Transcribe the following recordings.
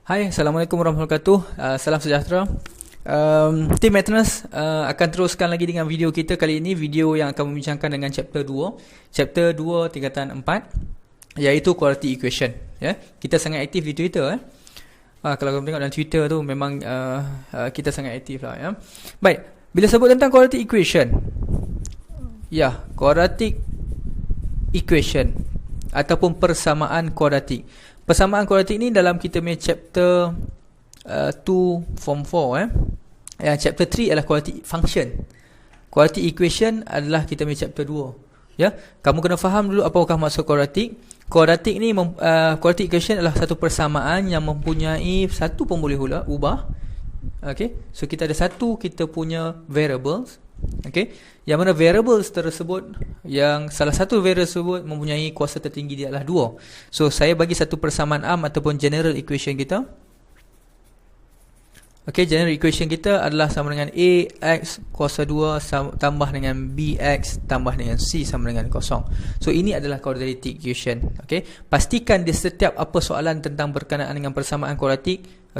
Hai, Assalamualaikum warahmatullahi wabarakatuh. Salam sejahtera. Team Maintenance akan teruskan lagi dengan video kita. Kali ini video yang akan membincangkan dengan chapter 2. Chapter 2 tingkatan 4, iaitu quality equation. Kita sangat aktif di Twitter. Kalau kamu tengok dalam Twitter tu, memang kita sangat aktif lah. Baik, bila sebut tentang quality equation, quadratic equation ataupun persamaan kuadratik. Persamaan kuadratik ni dalam kita punya chapter 2 form 4 chapter 3 adalah quality function. Quality equation adalah kita punya chapter 2. Kamu kena faham dulu apakah maksud kuadratik. Kuadratik ni quality equation adalah satu persamaan yang mempunyai satu pun boleh ubah. So kita ada satu kita punya variables. Yang mana variables tersebut, yang salah satu variable tersebut mempunyai kuasa tertinggi dia adalah 2. So saya bagi satu persamaan am ataupun general equation kita. General equation kita adalah sama dengan ax kuasa 2 tambah dengan bx tambah dengan c sama dengan 0. So ini adalah quadratic equation. Pastikan di setiap apa soalan tentang berkenaan dengan persamaan kuadratik,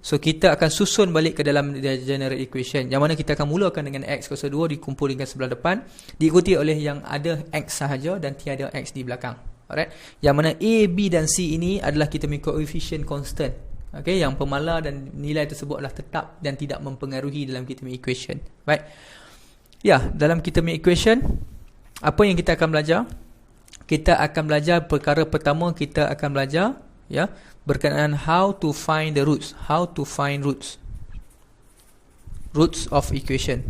so kita akan susun balik ke dalam general equation, yang mana kita akan mulakan dengan x kuasa 2 dikumpulkan sebelah depan, diikuti oleh yang ada x sahaja dan tiada x di belakang. Alright, yang mana a, b dan c ini adalah kita punya coefficient constant. Yang pemala dan nilai tersebut adalah tetap dan tidak mempengaruhi dalam kita punya equation. Baik. Dalam kita punya equation, apa yang kita akan belajar? Kita akan belajar perkara pertama, kita akan belajar berkenaan how to find the roots. How to find roots. Roots of equation.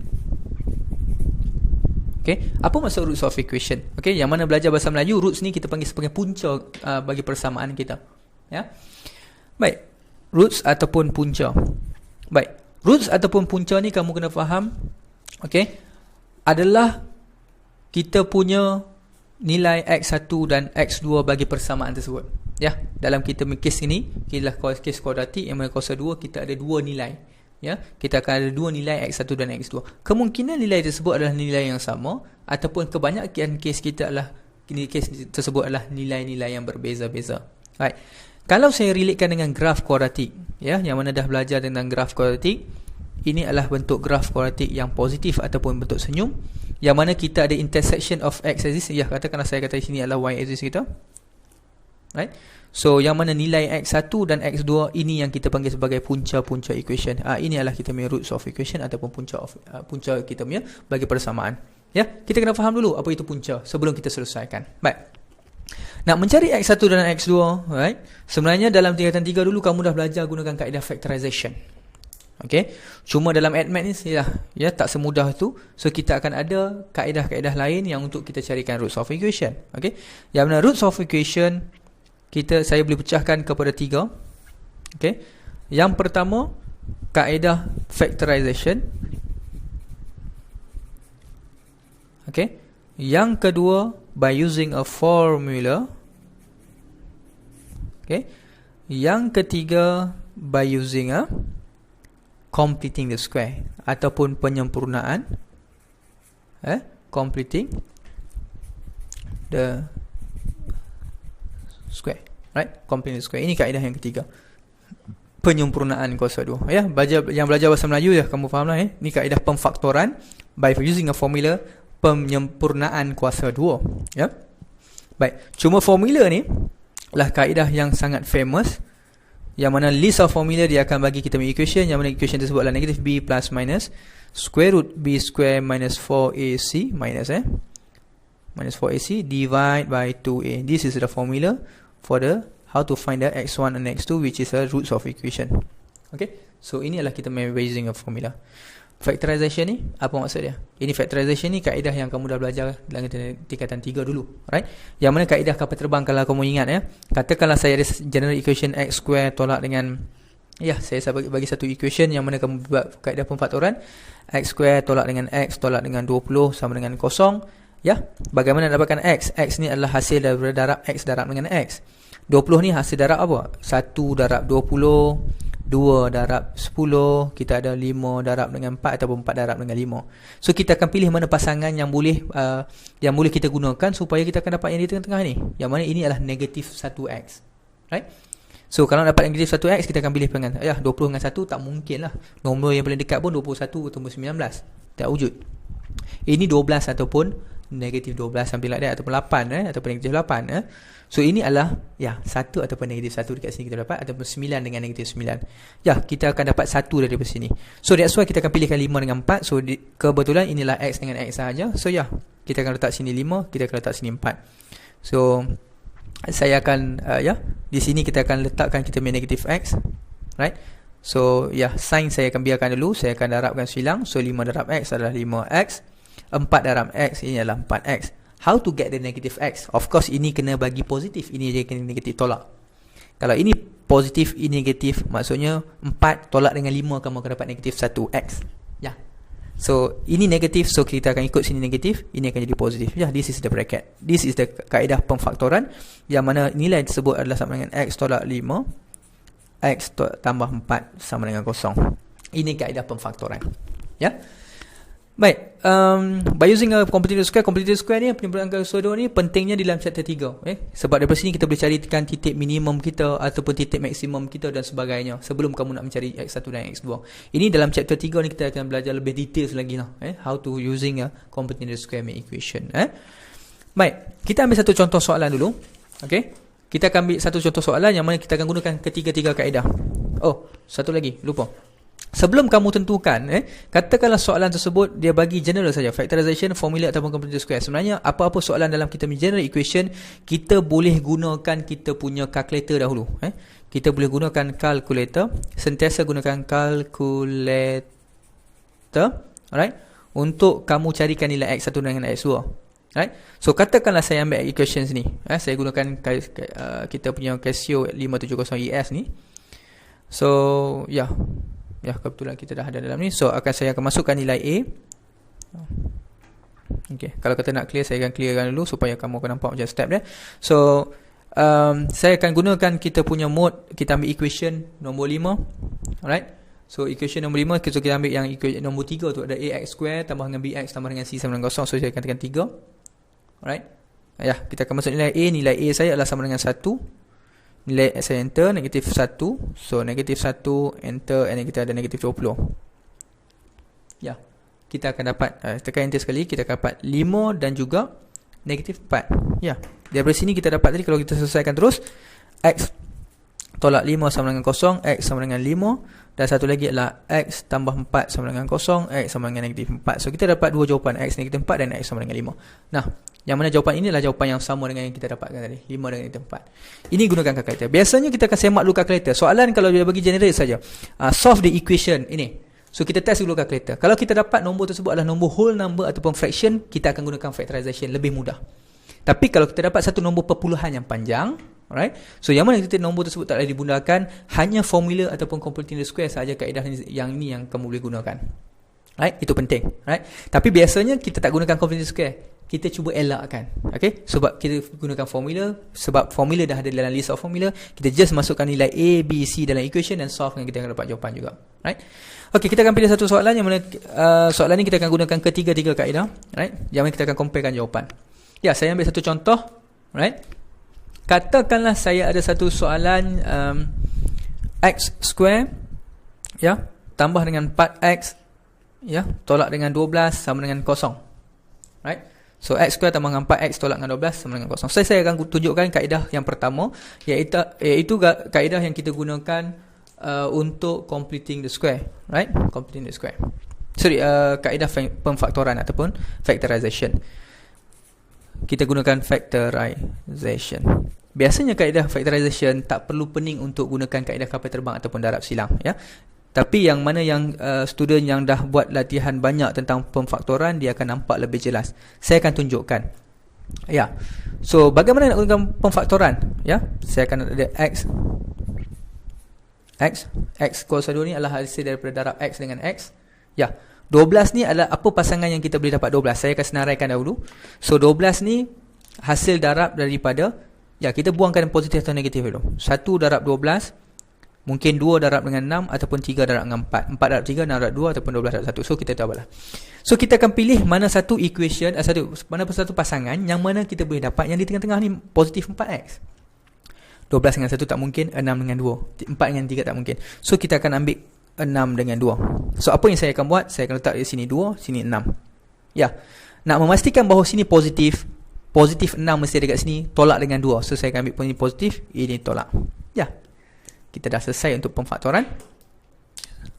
Apa maksud roots of equation? Yang mana belajar bahasa Melayu, roots ni kita panggil sebagai punca bagi persamaan kita. Baik. Roots ataupun punca. Baik, roots ataupun punca ni kamu kena faham, adalah kita punya nilai x1 dan x2 bagi persamaan tersebut. Dalam kita kes ini, ialah kes kuadratik yang mana kuasa 2, kita ada dua nilai. Kita akan ada dua nilai x1 dan x2. Kemungkinan nilai tersebut adalah nilai yang sama, ataupun kebanyakan kes kita adalah kes tersebut adalah nilai-nilai yang berbeza-beza. Baik. Kalau saya relatekan dengan graf kuadratik, yang mana dah belajar tentang graf kuadratik, ini adalah bentuk graf kuadratik yang positif ataupun bentuk senyum, yang mana kita ada intersection of x axis. Katakanlah saya kata di sini adalah y axis kita. Right? So yang mana nilai x1 dan x2 ini yang kita panggil sebagai punca-punca equation. Ini adalah kita punya roots of equation ataupun punca kita punya bagi persamaan. Kita kena faham dulu apa itu punca sebelum kita selesaikan. Baik. Nak mencari x1 dan x2, right? Sebenarnya dalam tingkatan 3 dulu kamu dah belajar gunakan kaedah factorization. Cuma dalam ADMAT ni tak semudah itu. So kita akan ada kaedah-kaedah lain yang untuk kita carikan roots of equation. Yang mana roots of equation saya boleh pecahkan kepada 3. Yang pertama, kaedah factorization. Yang kedua, by using a formula. Yang ketiga, by using a completing the square ataupun penyempurnaan. Completing the square. Right? Completing the square. Ini kaedah yang ketiga. Penyempurnaan kuasa 2. Yang belajar bahasa Melayu kamu fahamlah. Ini kaedah pemfaktoran by using a formula, penyempurnaan kuasa 2. Baik, cuma formula ni lah kaedah yang sangat famous, yang mana list of formula dia akan bagi kita punya equation, yang mana equation tersebut adalah negative b plus minus square root b square minus 4ac minus 4ac divide by 2a. This is the formula for the how to find the x1 and x2, which is the roots of equation. So ini adalah kita using a formula. Factorization ni apa maksud dia? Ini factorization ni kaedah yang kamu dah belajar dalam tingkatan 3 dulu, right? Yang mana kaedah kapal terbang, kalau kamu ingat katakanlah saya ada general equation x square tolak dengan saya bagi satu equation yang mana kamu buat kaedah pemfaktoran, x square tolak dengan x tolak dengan 20 sama dengan 0. Bagaimana dapatkan x? X ni adalah hasil daripada darab x darab dengan x. 20 ni hasil darab apa? 1 darab 20, 2 darab 10, kita ada 5 darab dengan 4 ataupun 4 darab dengan 5. So kita akan pilih mana pasangan yang boleh kita gunakan supaya kita akan dapat yang di tengah-tengah ni, yang mana ini adalah negatif 1x. Right? So kalau dapat negatif 1x, kita akan pilih dengan 20 dengan 1 tak mungkin lah. Nombor yang paling dekat pun 21 ataupun 19, tak wujud. Ini 12 ataupun negatif 12 sampai like that, ataupun 8 ataupun negatif 8 So ini adalah 1 ataupun negatif 1 dekat sini kita dapat, ataupun 9 dengan negatif 9. Kita akan dapat 1 daripada sini. So that's why kita akan pilihkan 5 dengan 4. So kebetulan inilah x dengan x sahaja. So kita akan letak sini 5, kita akan letak sini 4. So saya akan di sini kita akan letakkan kita punya negatif x, right? So sign saya akan biarkan dulu, saya akan darabkan silang. So 5 darab x adalah 5x, 4 darab x ini adalah 4x. How to get the negative x? Of course ini kena bagi positif, ini je kena negatif, tolak. Kalau ini positif, ini negatif, maksudnya 4 tolak dengan 5 kamu akan dapat negatif 1x. So ini negatif, so kita akan ikut sini negatif, ini akan jadi positif. This is the bracket. This is the kaedah pemfaktoran, yang mana nilai tersebut adalah sama dengan x tolak 5, x tambah 4 sama dengan 0. Ini kaedah pemfaktoran. Baik, by using a completed square ni, penyempurnaan pseudo ni pentingnya di dalam chapter 3. Sebab daripada sini kita boleh carikan titik minimum kita ataupun titik maksimum kita dan sebagainya sebelum kamu nak mencari x1 dan x2. Ini dalam chapter 3 ni kita akan belajar lebih details lagi lah, how to using a completed square equation. Baik, kita ambil satu contoh soalan dulu. Kita akan ambil satu contoh soalan yang mana kita akan gunakan ketiga-tiga kaedah. Satu lagi, lupa. Sebelum kamu tentukan, katakanlah soalan tersebut dia bagi general saja, factorization, formula ataupun completed square. Sebenarnya apa-apa soalan dalam kita punya general equation, kita boleh gunakan kita punya calculator dahulu. Kita boleh gunakan calculator, sentiasa gunakan calculator, alright, untuk kamu carikan nilai x1 dengan x2. Right? So katakanlah saya ambil equations ni, saya gunakan kita punya Casio 570ES ni. So kebetulan kita dah ada dalam ni. So saya akan masukkan nilai A. Kalau kata nak clear, saya akan clearkan dulu supaya kamu akan nampak macam step dia. So saya akan gunakan kita punya mode, kita ambil equation nombor 5. Alright. So equation nombor 5, kita ambil yang equation nombor 3 tu, ada ax square tambah dengan bx tambah dengan c sama dengan 0. So saya akan tekan 3. Alright. Kita akan masuk nilai A. Nilai A saya adalah sama dengan 1. Nilai saya enter negatif 1. So negatif 1 enter, and kita ada negatif 20. Kita akan dapat tekan enter sekali, kita akan dapat 5 dan juga negatif 4. Daripada sini kita dapat tadi, kalau kita selesaikan terus, x tolak 5 sama dengan 0, x sama dengan 5, dan satu lagi adalah x tambah 4 sama dengan 0, x sama dengan negatif 4. So kita dapat dua jawapan, x negatif 4 dan x sama dengan 5. Nah, yang mana jawapan ini adalah jawapan yang sama dengan yang kita dapatkan tadi, 5 dan negatif 4. Ini gunakan calculator. Biasanya kita akan semak dulu calculator. Soalan kalau dia bagi generate saja, solve the equation ini. So kita test dulu calculator. Kalau kita dapat nombor tersebut adalah nombor whole number ataupun fraction, kita akan gunakan factorization, lebih mudah. Tapi kalau kita dapat satu nombor perpuluhan yang panjang, alright, so yang mana kita nombor tersebut tak boleh digunakan, hanya formula ataupun completing the square sahaja kaedah yang ini yang kamu boleh gunakan. Right, itu penting. Right, tapi biasanya kita tak gunakan completing the square, kita cuba elakkan. Sebab kita gunakan formula, sebab formula dah ada dalam list of formula, kita just masukkan nilai A, B, C dalam equation dan solve, dan kita akan dapat jawapan juga. Right. Kita akan pilih satu soalan yang mana soalan ni kita akan gunakan ketiga-tiga kaedah. Right, yang mana kita akan comparekan jawapan. Saya ambil satu contoh. Right, katakanlah saya ada satu soalan x square tambah dengan 4x tolak dengan 12 sama dengan 0. Right, so x square tambah dengan 4x tolak dengan 12 sama dengan 0. Saya akan tunjukkan kaedah yang pertama, iaitu kaedah yang kita gunakan untuk completing the square. Right, completing the square. Kaedah pemfaktoran ataupun factorization. Kita gunakan factorization. Biasanya kaedah factorization tak perlu pening untuk gunakan kaedah kapal terbang ataupun darab silang. Tapi yang mana yang student yang dah buat latihan banyak tentang pemfaktoran, dia akan nampak lebih jelas. Saya akan tunjukkan. So bagaimana nak gunakan pemfaktoran? Saya akan ada x kuasa 2 ni adalah hasil daripada darab x dengan x. 12 ni adalah apa pasangan yang kita boleh dapat 12. Saya akan senaraikan dahulu. So 12 ni hasil darab daripada, kita buangkan positif atau negatif dulu. 1 darab 12, mungkin 2 darab dengan 6 ataupun 3 darab dengan 4. 4 darab 3, 6 darab 2 ataupun 12 darab 1. So kita tahu lah. So kita akan pilih mana satu equation, mana satu pasangan yang mana kita boleh dapat yang di tengah-tengah ni positif 4x. 12 dengan 1 tak mungkin, 6 dengan 2, 4 dengan 3 tak mungkin. So kita akan ambil 6 dengan 2. So apa yang saya akan buat, saya akan letak di sini 2, sini 6. Ya, nak memastikan bahawa sini positif 6 mesti ada kat sini, tolak dengan 2. So saya akan ambil ini positif, ini tolak. Ya, kita dah selesai untuk pemfaktoran.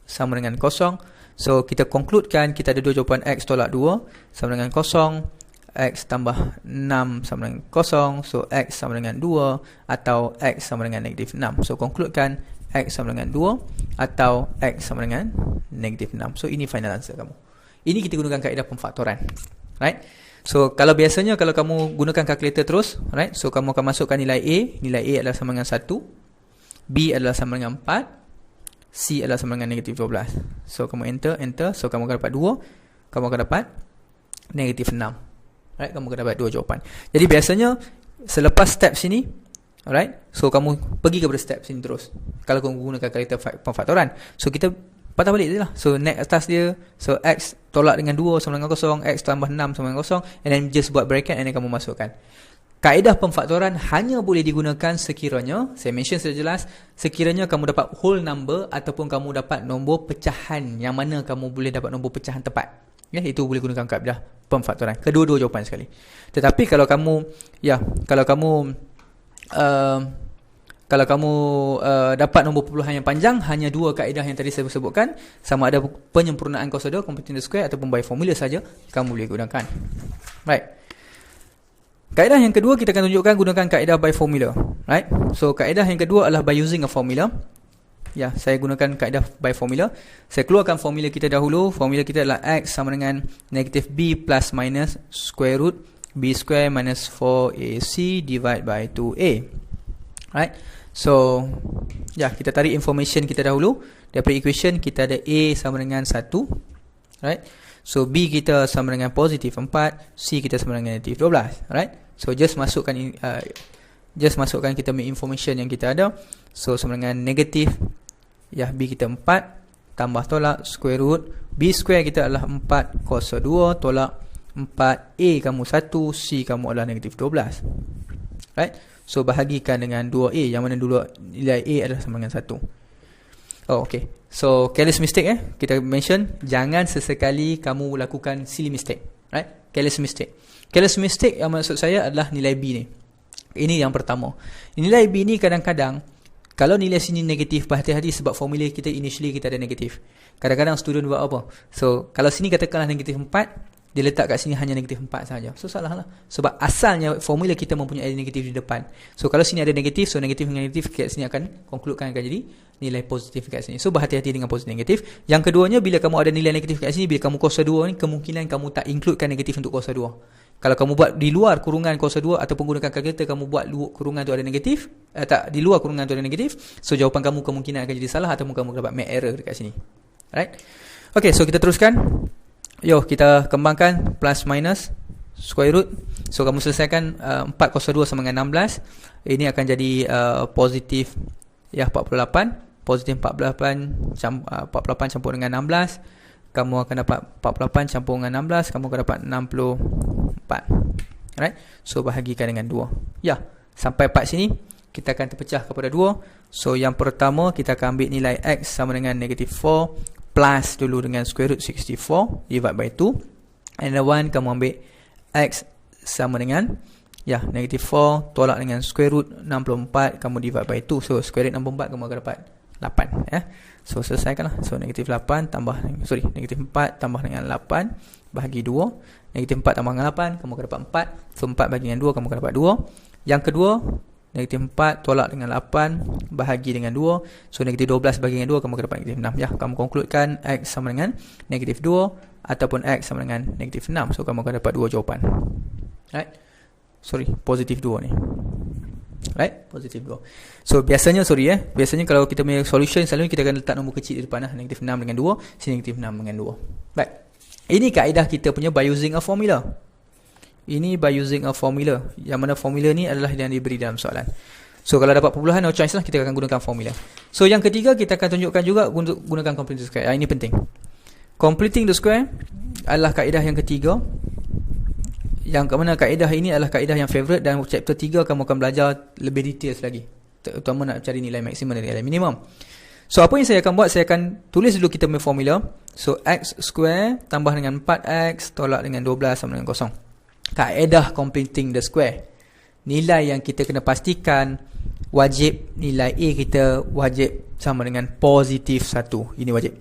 Sama dengan 0. So kita concludekan kita ada dua jawapan, X tolak 2 sama dengan 0, X tambah 6 sama dengan 0. So X sama dengan 2 atau X sama dengan negatif 6. So concludekan X sama dengan 2 atau X sama dengan negatif 6. So ini final answer kamu. Ini kita gunakan kaedah pemfaktoran, right? So kalau biasanya kalau kamu gunakan kalkulator terus, right? So kamu akan masukkan nilai A. Nilai A adalah sama dengan 1, B adalah sama dengan 4, C adalah sama dengan negatif 12. So kamu enter. So kamu akan dapat 2, kamu akan dapat negatif 6, right? Kamu akan dapat 2 jawapan. Jadi biasanya selepas step sini, alright, so kamu pergi kepada step sini terus kalau kamu gunakan kalkulator pemfaktoran. So kita patah balik je lah. So next atas dia, so X tolak dengan 2 sama dengan 0, X tambah 6 sama dengan 0, and then just buat bracket and then kamu masukkan. Kaedah pemfaktoran hanya boleh digunakan sekiranya, saya mention secara jelas, sekiranya kamu dapat whole number ataupun kamu dapat nombor pecahan, yang mana kamu boleh dapat nombor pecahan tepat. Ya, itu boleh gunakan kaedah pemfaktoran. Kedua-dua jawapan sekali. Tetapi kalau kamu dapat nombor perpuluhan yang panjang, hanya dua kaedah yang tadi saya sebutkan, sama ada penyempurnaan kosa 2, completing the square, ataupun by formula saja, kamu boleh gunakan. Right. Kaedah yang kedua kita akan tunjukkan gunakan kaedah by formula. Right. So kaedah yang kedua adalah by using a formula. Ya, saya gunakan kaedah by formula. Saya keluarkan formula kita dahulu. Formula kita adalah X sama dengan negatif B plus minus square root B square minus 4AC divide by 2A. Right. So, ya, kita tarik information kita dahulu. Daripada equation, kita ada A sama dengan 1. Right. So, B kita sama dengan positif 4. C kita sama dengan negatif 12. Right. So, just masukkan kita punya information yang kita ada. So, sama dengan negatif, ya, B kita 4. Tambah tolak, square root. B square kita adalah 4 cos 2. Tolak 4. A kamu 1. C kamu adalah negatif 12. Right. So bahagikan dengan 2A, yang mana dulu nilai A adalah sama dengan 1. Oh, okay. So careless mistake, kita mention, jangan sesekali kamu lakukan silly mistake, right? Careless mistake. Careless mistake yang maksud saya adalah nilai B ni. Ini yang pertama. Nilai B ni kadang-kadang kalau nilai sini negatif, berhati-hati sebab formula kita initially kita ada negatif. Kadang-kadang student buat apa? So kalau sini katakanlah negatif 4, dia letak kat sini hanya negatif 4 saja. So salah lah. Sebab asalnya formula kita mempunyai negatif di depan. So kalau sini ada negatif, so negatif dengan negatif kat sini akan concludekan akan jadi nilai positif kat sini. So berhati-hati dengan positif negatif. Yang keduanya, bila kamu ada nilai negatif kat sini, bila kamu kuasa 2 ni, kemungkinan kamu tak includekan negatif untuk kuasa 2. Kalau kamu buat di luar kurungan kuasa 2 ataupun gunakan kalkulator, kamu buat kurungan tu ada negatif, di luar kurungan tu ada negatif, so jawapan kamu kemungkinan akan jadi salah ataupun kamu dapat make error dekat sini. Alright. Okay, so kita teruskan. Yo, kita kembangkan plus minus square root. So kamu selesaikan 4 cos 2 sama dengan 16. Ini akan jadi positif, ya, 48. Positif 48 campur dengan 16. Kamu akan dapat 48 campur dengan 16. Kamu akan dapat 64. Alright. So bahagikan dengan 2. Ya, sampai part sini kita akan terpecah kepada 2. So yang pertama kita akan ambil nilai X sama dengan negatif 4 plus dulu dengan square root 64 divide by 2, and the one kamu ambil X sama dengan, ya, negatif 4 tolak dengan square root 64, kamu divide by 2. So square root 64 kamu akan dapat 8, ya. So selesaikanlah. So negatif 8 negatif 4 tambah dengan 8 bahagi 2. Negatif 4 tambah dengan 8 kamu akan dapat 4. So 4 bagi dengan 2 kamu akan dapat 2. Yang kedua, negatif 4 tolak dengan 8 bahagi dengan 2. So negatif 12 bagi dengan 2 kamu akan dapat negatif 6. Ya, kamu konkludekan X sama dengan negatif 2 ataupun X sama dengan negatif 6. So kamu akan dapat 2 jawapan. Right. Positif 2 ni. Right, positif 2. So biasanya biasanya kalau kita punya solution, selalu kita akan letak nombor kecil di depan lah. Negatif 6 dengan 2, sini negatif 6 dengan 2. Right. Ini kaedah kita punya by using a formula. Ini by using a formula, yang mana formula ni adalah yang diberi dalam soalan. So kalau dapat perpuluhan, no choice lah, kita akan gunakan formula. So yang ketiga, kita akan tunjukkan juga untuk gunakan completing the square. Ini penting. Completing the square adalah kaedah yang ketiga, yang mana kaedah ini adalah kaedah yang favourite, dan chapter 3 kamu akan belajar lebih details lagi. terutama nak cari nilai maksimum dan nilai minimum. So apa yang saya akan buat, saya akan tulis dulu kita punya formula. So x square tambah dengan 4x tolak dengan 12 sama dengan kosong. Kaedah completing the square. Nilai yang kita kena pastikan wajib nilai A kita wajib sama dengan positif 1. Ini wajib.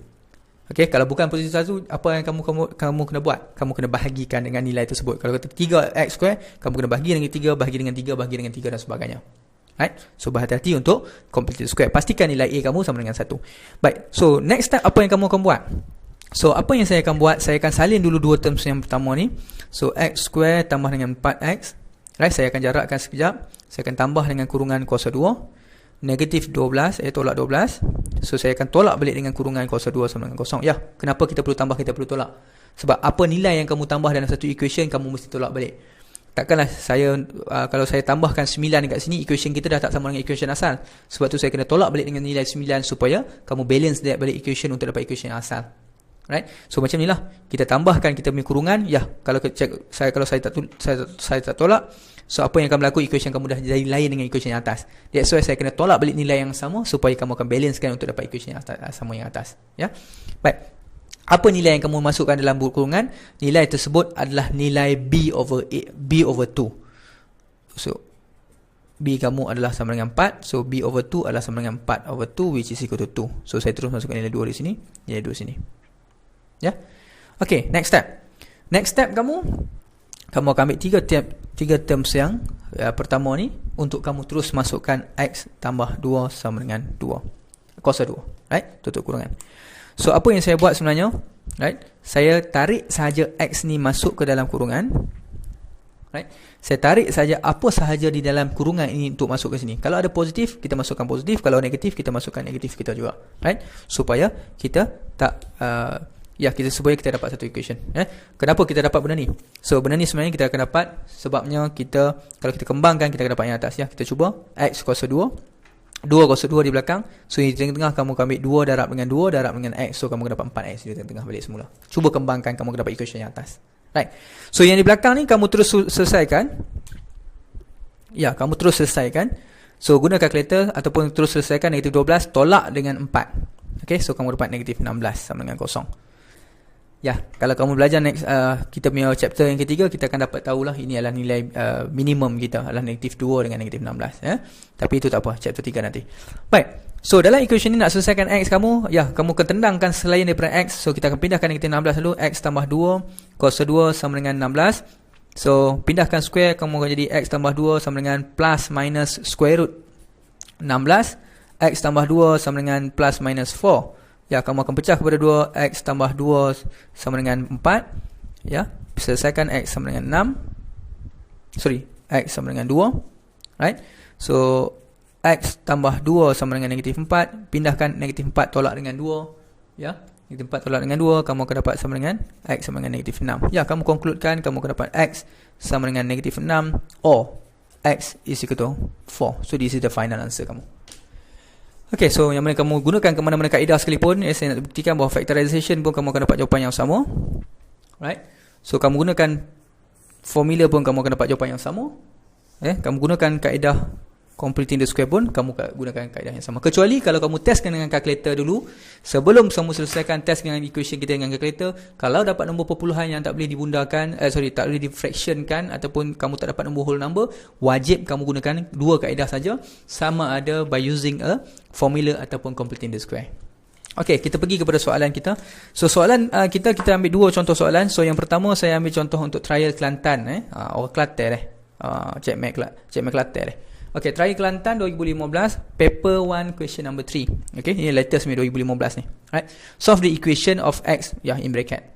Okey, kalau bukan positif 1, apa yang kamu kena buat? Kamu kena bahagikan dengan nilai tersebut. Kalau kata 3x square, kamu kena bahagi dengan 3, bahagi dengan 3, bahagi dengan 3 dan sebagainya. Right? So berhati-hati untuk complete the square. Pastikan nilai A kamu sama dengan 1. Baik. So next step apa yang kamu akan buat? So apa yang saya akan buat? Saya akan salin dulu dua terms yang pertama ni. So x square tambah dengan 4x. Right? Saya akan jarakkan sekejap. Saya akan tambah dengan kurungan kuasa 2. Negatif 12. Tolak 12. So saya akan tolak balik dengan kurungan kuasa 2 sama dengan kosong. Ya, kenapa kita perlu tambah, kita perlu tolak? Sebab apa nilai yang kamu tambah dalam satu equation, kamu mesti tolak balik. Takkanlah saya kalau saya tambahkan 9 dekat sini, equation kita dah tak sama dengan equation asal. Sebab tu saya kena tolak balik dengan nilai 9 supaya kamu balance that balik equation untuk dapat equation asal. Right? So macam inilah kita tambahkan kita punya kurungan. Ya, kalau saya tak tolak, so apa yang akan berlaku, equation kamu dah jadi lain dengan equation yang atas. That's why saya kena tolak balik nilai yang sama supaya kamu akan balancekan untuk dapat equation yang sama yang atas. Ya. Baik. Apa nilai yang kamu masukkan dalam kurungan? Nilai tersebut adalah nilai B over 2. So B kamu adalah sama dengan 4. So B over 2 adalah sama dengan 4 over 2, which is equal to 2. So saya terus masukkan nilai 2 di sini, nilai 2 sini. Ya. Okay, next step. Next step kamu akan ambil 3 terms yang pertama ni, untuk kamu terus masukkan x tambah 2 sama dengan 2. Kuasa 2. Right? Tutup kurungan. So apa yang saya buat sebenarnya, right? Saya tarik sahaja x ni masuk ke dalam kurungan. Right? Saya tarik saja apa sahaja di dalam kurungan ini untuk masuk ke sini. Kalau ada positif, kita masukkan positif. Kalau negatif, kita masukkan negatif kita juga. Right? Supaya kita tak supaya kita dapat satu equation. Kenapa kita dapat benda ni? So benda ni sebenarnya kita akan dapat sebabnya kalau kita kembangkan, kita akan dapat yang atas. Ya, kita cuba x kuasa 2. 2 kuasa 2 di belakang. So di tengah-tengah kamu ambil 2 darab dengan 2 darab dengan x. So kamu akan dapat 4x di tengah-tengah balik semula. Cuba kembangkan, kamu akan dapat equation yang atas. Right. So yang di belakang ni kamu terus selesaikan. Ya, kamu terus selesaikan. So guna calculator ataupun terus selesaikan. Negatif 12 tolak dengan 4. Okay, so kamu dapat negatif 16 sama dengan kosong. Ya, kalau kamu belajar next kita punya chapter yang ketiga, kita akan dapat tahulah ini adalah nilai minimum kita adalah negatif 2 dengan negatif 16. Tapi itu tak apa, chapter 3 nanti. Baik, so dalam equation ni nak selesaikan x kamu, ya, kamu akan tendangkan selain daripada x. So kita akan pindahkan negatif 16 dulu. X tambah 2 kuasa 2 sama dengan 16. So pindahkan square, kamu akan jadi x tambah 2 sama dengan plus minus square root 16. X tambah 2 sama dengan plus minus 4. Ya, kamu akan pecah kepada 2. X tambah 2 sama dengan 4. Ya, selesaikan x sama dengan 6. X sama dengan 2. Right? So x tambah 2 sama dengan negatif 4. Pindahkan negatif 4 tolak dengan 2. Ya, negatif 4 tolak dengan 2, kamu akan dapat sama dengan x sama dengan negatif 6. Ya, kamu concludekan, kamu akan dapat x sama dengan negatif 6 or x is equal to 4. So this is the final answer kamu. Okay, so yang mana kamu gunakan ke mana-mana kaedah sekalipun, saya nak buktikan bahawa factorization pun kamu akan dapat jawapan yang sama. Right? So kamu gunakan formula pun kamu akan dapat jawapan yang sama. Kamu gunakan kaedah completing the square pun kamu gunakan kaedah yang sama. Kecuali kalau kamu testkan dengan calculator dulu, sebelum kamu selesaikan test dengan equation kita dengan calculator, kalau dapat nombor perpuluhan yang tak boleh dibundakan, tak boleh difractionkan, ataupun kamu tak dapat nombor whole number, wajib kamu gunakan dua kaedah saja, sama ada by using a formula ataupun completing the square. Okey, kita pergi kepada soalan kita. So soalan kita ambil dua contoh soalan. So yang pertama saya ambil contoh untuk trial Kelantan or Kelantan Cik Mek Kelantan Okay, trial Kelantan 2015, paper 1, question number 3. Okay, ini latest 2015 ni. Right. Solve the equation of x, in bracket.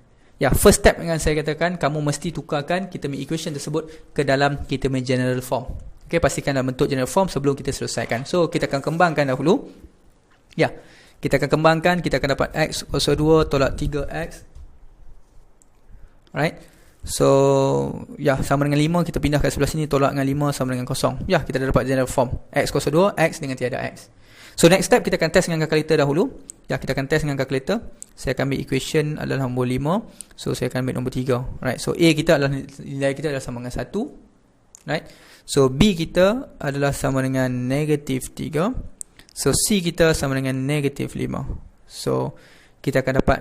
First step yang saya katakan, kamu mesti tukarkan kita punya equation tersebut ke dalam kita punya general form. Okay, pastikan dalam bentuk general form sebelum kita selesaikan. So, kita akan kembangkan dahulu. Kita akan kembangkan, kita akan dapat x kuasa 2 tolak 3x. Right. So, sama dengan 5, kita pindah ke sebelah sini, tolak dengan 5 sama dengan kosong. Kita dah dapat general form. X kuasa 2, X dengan tiada X. So, next step kita akan test dengan calculator dahulu. Kita akan test dengan calculator. Saya akan ambil equation adalah nombor 5. So, saya akan ambil nombor 3. Right. So, A kita adalah, nilai kita adalah sama dengan 1. Right? So B kita adalah sama dengan negatif 3. So C kita sama dengan negatif 5. So kita akan dapat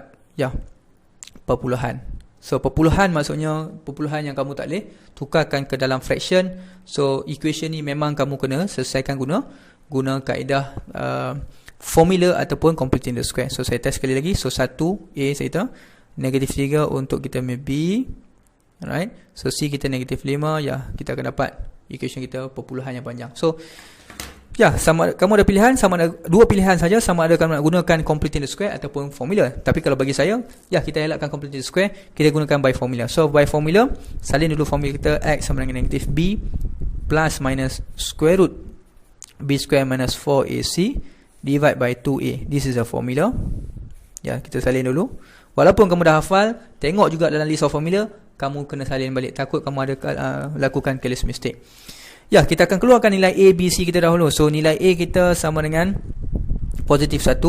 perpuluhan. So perpuluhan maksudnya perpuluhan yang kamu tak boleh tukarkan ke dalam fraction. So equation ni memang kamu kena selesaikan guna kaedah formula ataupun completing the square. So saya test sekali lagi. So 1A saya tahu, negatif 3 untuk kita punya B. Alright. So C kita negatif 5. Kita akan dapat equation kita perpuluhan yang panjang. So kamu ada pilihan, sama ada dua pilihan saja, sama ada kamu nak gunakan completing the square ataupun formula. Tapi kalau bagi saya, kita elakkan completing the square, kita gunakan by formula. So by formula, salin dulu formula kita, x sama dengan negatif b plus minus square root b square minus 4ac divide by 2a. This is a formula. Kita salin dulu. Walaupun kamu dah hafal, tengok juga dalam list of formula, kamu kena salin balik, takut kamu ada lakukan careless mistake. Kita akan keluarkan nilai A, B, C kita dahulu. So nilai A kita sama dengan positif 1,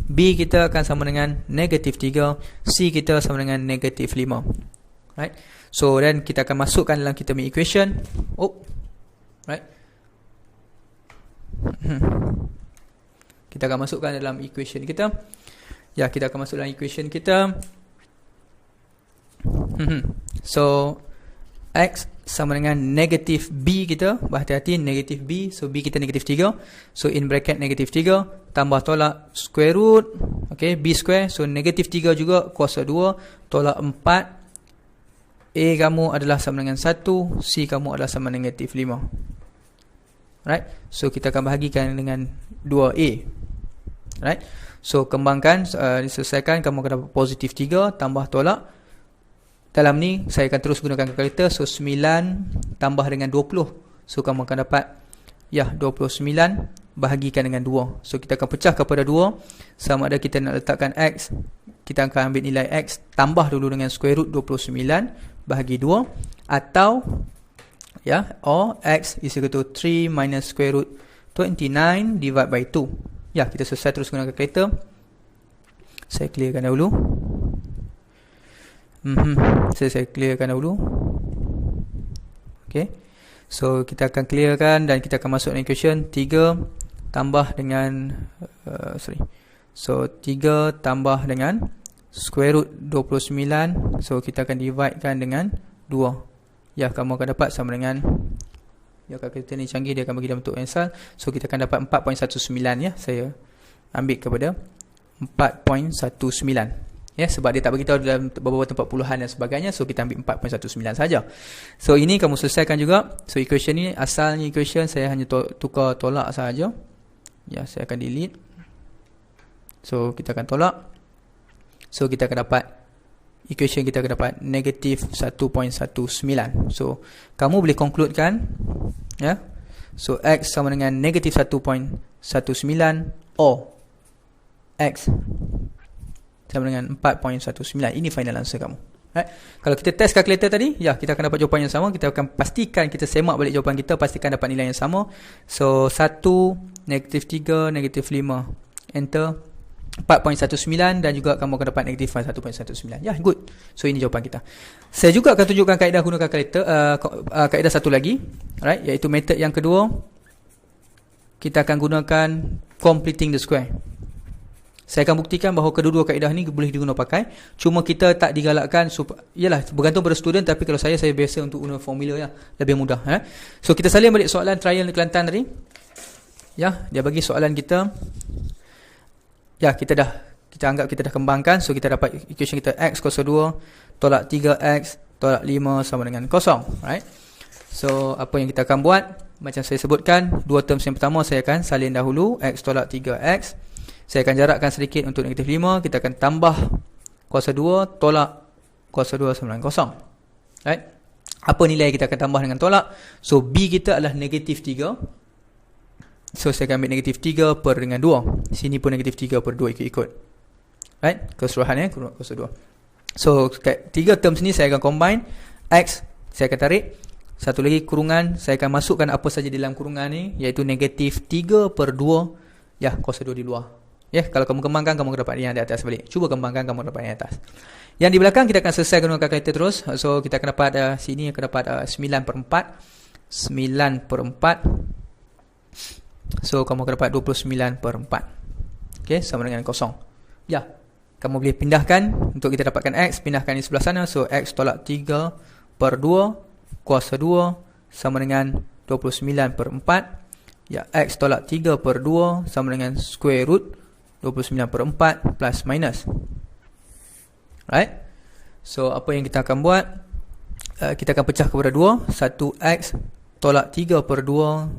B kita akan sama dengan negatif 3, C kita sama dengan negatif 5. Right? So then kita akan masukkan dalam kita punya equation. Right? Kita akan masukkan dalam equation kita. Kita akan masuk dalam equation kita. So x sama dengan negatif b kita, berhati-hati negatif b, so b kita negatif 3, so in bracket negatif 3 tambah tolak square root, b square, so negatif 3 juga kuasa 2 tolak 4, a kamu adalah sama dengan 1, c kamu adalah sama dengan negatif 5. Right, so kita akan bahagikan dengan 2a. Right, so kembangkan, diselesaikan, kamu akan dapat positif 3 tambah tolak. Dalam ni saya akan terus gunakan kalkulator. So 9 tambah dengan 20, so kamu akan dapat 29 bahagikan dengan 2. So kita akan pecah kepada 2. Sama ada kita nak letakkan x, kita akan ambil nilai x tambah dulu dengan square root 29 bahagi 2, atau or x is equal to 3 minus square root 29 divide by 2. Kita selesai terus gunakan kalkulator. Saya clearkan dahulu. Saya clearkan dahulu. So kita akan clearkan dan kita akan masuk dalam equation 3 tambah dengan So 3 tambah dengan square root 29, so kita akan dividekan dengan 2. Kamu akan dapat sama dengan, kalkulator ni canggih, dia akan bagi dalam bentuk ansal. So kita akan dapat 4.19. Saya ambil kepada 4.19. Sebab dia tak beritahu dalam beberapa tempat puluhan dan sebagainya, so kita ambil 4.19 saja. So ini kamu selesaikan juga. So equation ni, asalnya equation saya hanya tukar tolak saja. Saya akan delete. So kita akan tolak. So kita akan dapat equation kita akan dapat negatif 1.19. So kamu boleh concludekan, so x sama dengan negatif 1.19 or x sama dengan 4.19. Ini final answer kamu. Kalau kita test calculator tadi, kita akan dapat jawapan yang sama. Kita akan pastikan, kita semak balik jawapan kita, pastikan dapat nilai yang sama. So 1, negatif 3, negatif 5, enter 4.19, dan juga kamu akan dapat negatif 1.19. Good. So ini jawapan kita. Saya juga akan tunjukkan kaedah gunakan calculator, kaedah satu lagi, right, iaitu method yang kedua. Kita akan gunakan completing the square. Saya akan buktikan bahawa kedua-dua kaedah ni boleh digunakan pakai. Cuma kita tak digalakkan, bergantung pada student. Tapi kalau saya biasa untuk guna formula lebih mudah. So kita salin balik soalan trial di Kelantan tadi. Dia bagi soalan kita. Kita anggap kita dah kembangkan. So kita dapat equation kita x kuasa 2 tolak 3x tolak 5 sama dengan 0. Right? So apa yang kita akan buat, macam saya sebutkan, dua term yang pertama saya akan salin dahulu, x tolak 3x. Saya akan jarakkan sedikit untuk negatif 5. Kita akan tambah kuasa 2 tolak kuasa 2 sama dengan 0. Right? Apa nilai kita akan tambah dengan tolak? So B kita adalah negatif 3. So saya akan ambil negatif 3 per dengan 2. Sini pun negatif 3 per 2 ikut-ikut. Right? Keseluruhan kuasa 2. So 3 terms ni saya akan combine. X saya akan tarik. Satu lagi kurungan, saya akan masukkan apa saja di dalam kurungan ni, iaitu negatif 3 per 2. Kuasa 2 di luar. Kalau kamu kembangkan, kamu akan dapat yang di atas balik. Cuba kembangkan, kamu dapat yang atas. Yang di belakang kita akan selesai gunakan kalkulator terus. So kita akan dapat sini akan dapat 9 per 4. 9 per 4. So kamu akan dapat 29 per 4. Okay, sama dengan kosong. Ya, kamu boleh pindahkan untuk kita dapatkan X. Pindahkan di sebelah sana. So X tolak 3 per 2 kuasa 2 sama dengan 29 per 4. Ya, X tolak 3 per 2 sama dengan square root 29 per 4 plus minus. Right? So apa yang kita akan buat? Kita akan pecah kepada 2. 1X tolak 3 per 2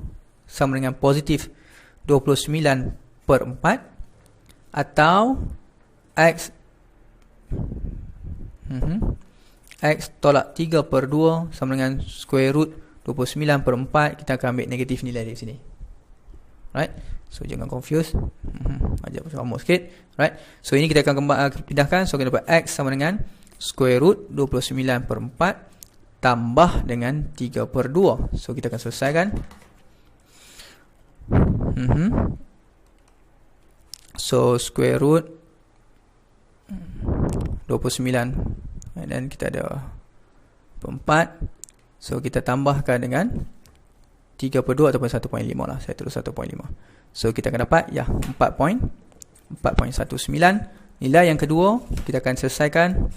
sama dengan positif 29 per 4. Atau X X tolak 3 per 2 sama dengan square root 29 per 4. Kita akan ambil negatif nilai di sini. Right? So jangan confuse. Ajak sama sikit. Right? So ini kita akan pindahkan. So kita dapat X sama dengan square root 29 per 4 tambah dengan 3 per 2. So kita akan selesaikan. So square root 29 dan kita ada per 4. So kita tambahkan dengan 3 per 2 ataupun 1.5 lah. Saya terus 1.5. So kita akan dapat 4.19. Nilai yang kedua kita akan selesaikan.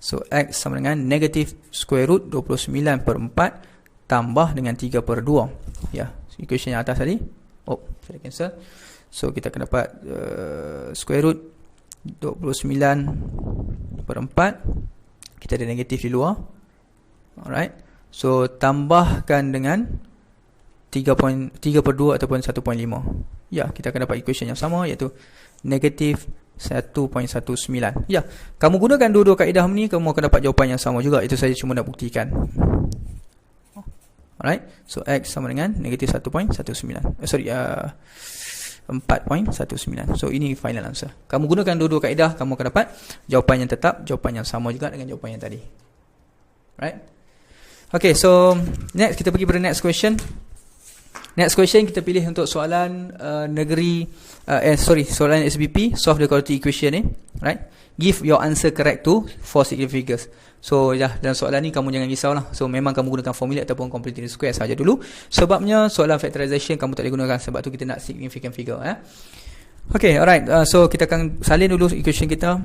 So X sama dengan negatif square root 29 per 4 tambah dengan 3 per 2. Ya, equation yang atas tadi. Oh, saya cancel. So kita akan dapat square root 29 per 4. Kita ada negatif di luar. Alright. So tambahkan dengan 3 per 2 ataupun 1.5. Ya, kita akan dapat equation yang sama, iaitu negatif 1.19. Ya, kamu gunakan dua-dua kaedah ni, kamu akan dapat jawapan yang sama juga. Itu saja cuma nak buktikan. Alright. So X sama dengan negatif 1.19. 4.19. So ini final answer. Kamu gunakan dua-dua kaedah, kamu akan dapat jawapan yang tetap, jawapan yang sama juga dengan jawapan yang tadi. Right? Okay, so next kita pergi pada next question. Next question kita pilih untuk soalan soalan SBP, solve the quadratic equation ni, right? Give your answer correct to 4 significant figures. So dalam soalan ni kamu jangan risaulah. So memang kamu gunakan formula ataupun completed square saja dulu. Sebabnya soalan factorization kamu tak boleh gunakan, sebab tu kita nak significant figure. Okay, alright. So kita akan salin dulu equation kita.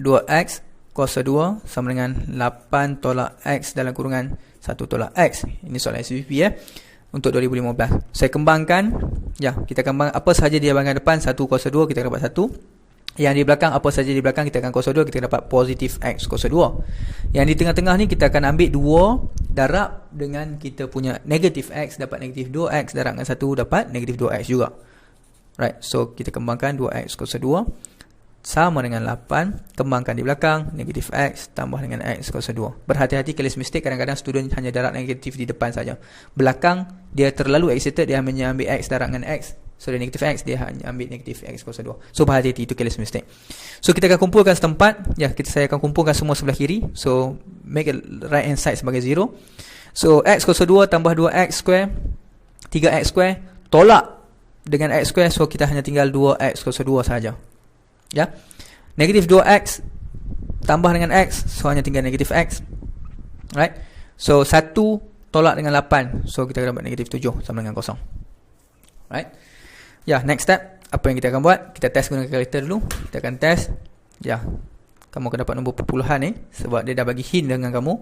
2x kuasa 2 sama dengan 8 tolak x dalam kurungan 1 tolak x. Ini soalan SPP untuk 2015. Saya kembangkan. Ya, kita kembang apa sahaja di bahagian depan 1 kuasa 2 kita dapat 1. Yang di belakang apa sahaja di belakang kita akan kuasa 2, kita dapat positif x kuasa 2. Yang di tengah-tengah ni kita akan ambil 2 darab dengan kita punya negatif x, dapat negatif 2x darab dengan 1 dapat negatif 2x juga. Right, so kita kembangkan 2x kuasa 2 sama dengan 8, kembangkan di belakang, negatif x tambah dengan x kuasa 2. Berhati-hati, case mistake, kadang-kadang student hanya darab negatif di depan saja. Belakang dia terlalu excited, dia hanya ambil x darab dengan x. So dia negatif x, dia hanya ambil negatif x kuasa 2. So berhati-hati, itu case mistake. So kita akan kumpulkan setempat. Ya, saya akan kumpulkan semua sebelah kiri. So make right hand side sebagai 0. So x kuasa 2 tambah 2x square 3x square tolak dengan x square. So kita hanya tinggal 2x kuasa 2 saja. Ya, negatif 2x tambah dengan x, so hanya tinggal negatif x. Right, so 1 tolak dengan 8, so kita dapat negatif 7 sama dengan 0. Right. Ya, next step, apa yang kita akan buat? Kita test guna kalkulator dulu. Kita akan test. Ya, kamu akan dapat nombor perpuluhan ni, sebab dia dah bagi hint dengan kamu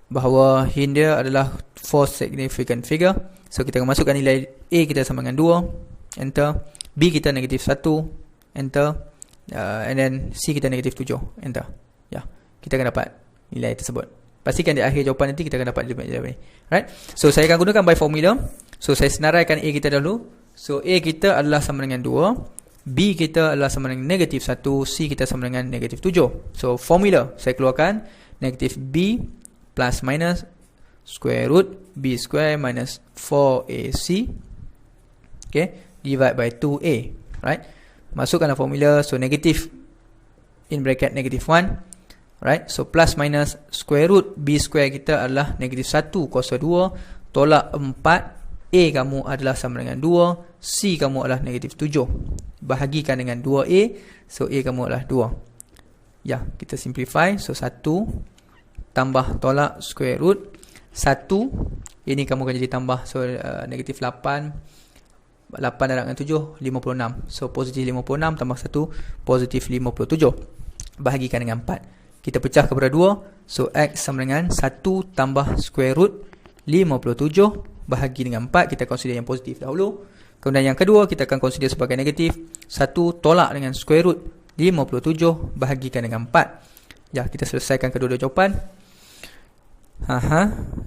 bahawa hint dia adalah 4 significant figure. So kita akan masukkan nilai A kita sama dengan 2, enter. B kita negatif 1, enter. And then C kita negatif 7, enter. Ya, kita akan dapat nilai tersebut. Pastikan di akhir jawapan nanti kita akan dapat jawapan ni. Right. So saya akan gunakan by formula. So saya senaraikan A kita dahulu. So A kita adalah sama dengan 2, B kita adalah sama dengan negatif 1, C kita sama dengan negatif 7. So formula saya keluarkan negatif B plus minus square root B square minus 4AC, okay, divide by 2A. Right. Masukkanlah formula. So negatif in bracket negatif 1. Right. So plus minus square root B square kita adalah negatif 1 kuasa 2 tolak 4. A kamu adalah sama dengan 2. C kamu adalah negatif 7. Bahagikan dengan 2A. So A kamu adalah 2. Ya, kita simplify. So 1 tambah tolak square root 1, ini kamu akan jadi tambah. So negatif 8 darab dengan 7, 56. So positif 56 tambah 1, positif 57. Bahagikan dengan 4. Kita pecah kepada 2. So X sama dengan 1 tambah square root 57 bahagi dengan 4. Kita consider yang positif dahulu. Kemudian yang kedua kita akan consider sebagai negatif. 1 tolak dengan square root 57 bahagikan dengan 4. Ya, kita selesaikan kedua-dua jawapan.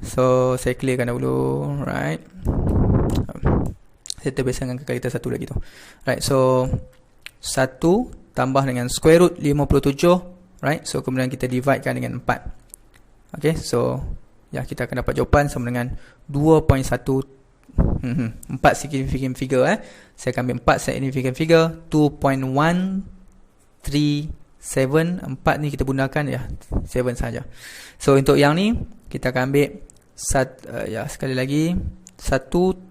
So saya clearkan dahulu. Right. Saya terbiasa dengan kalkulator satu lagi tu. Right, so 1 tambah dengan square root 57. Right, so kemudian kita dividekan dengan 4. Okay, so ya, kita akan dapat jawapan sama dengan 2.1. 4 significant figure. Saya akan ambil 4 significant figure. 2.137. 4 ni kita gunakan ya 7 saja. So untuk yang ni kita akan ambil ya, sekali lagi 1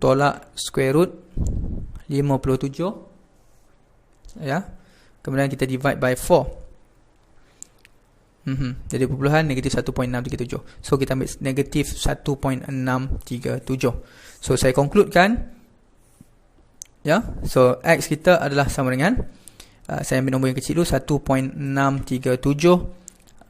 tolak square root 57. Ya. Kemudian kita divide by 4. Jadi perpuluhan negatif 1.637. So kita ambil negatif 1.637. So saya concludekan. Ya. So X kita adalah sama dengan saya ambil nombor yang kecil dulu, 1.637.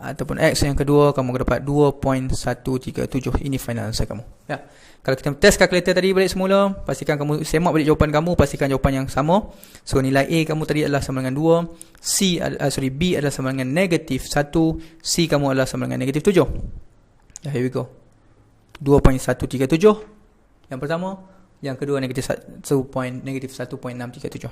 Ataupun X yang kedua kamu akan dapat 2.137. Ini final answer kamu. Ya. Kalau kita test kalkulator tadi balik semula, pastikan kamu semak balik jawapan kamu, pastikan jawapan yang sama. So nilai A kamu tadi adalah sama dengan 2, B adalah sama dengan negatif 1, C kamu adalah sama dengan negatif 7. Here we go. 2.137 yang pertama, yang kedua negatif 1.637.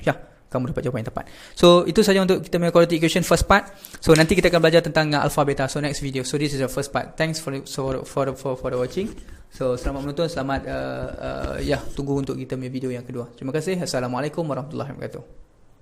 Ya, kamu dapat jawapan yang tepat. So itu saja untuk kita punya quality equation first part. So nanti kita akan belajar tentang alpha beta. So next video. So this is the first part. Thanks for the watching. So selamat menonton, selamat tunggu untuk kita punya video yang kedua. Terima kasih. Assalamualaikum warahmatullahi wabarakatuh.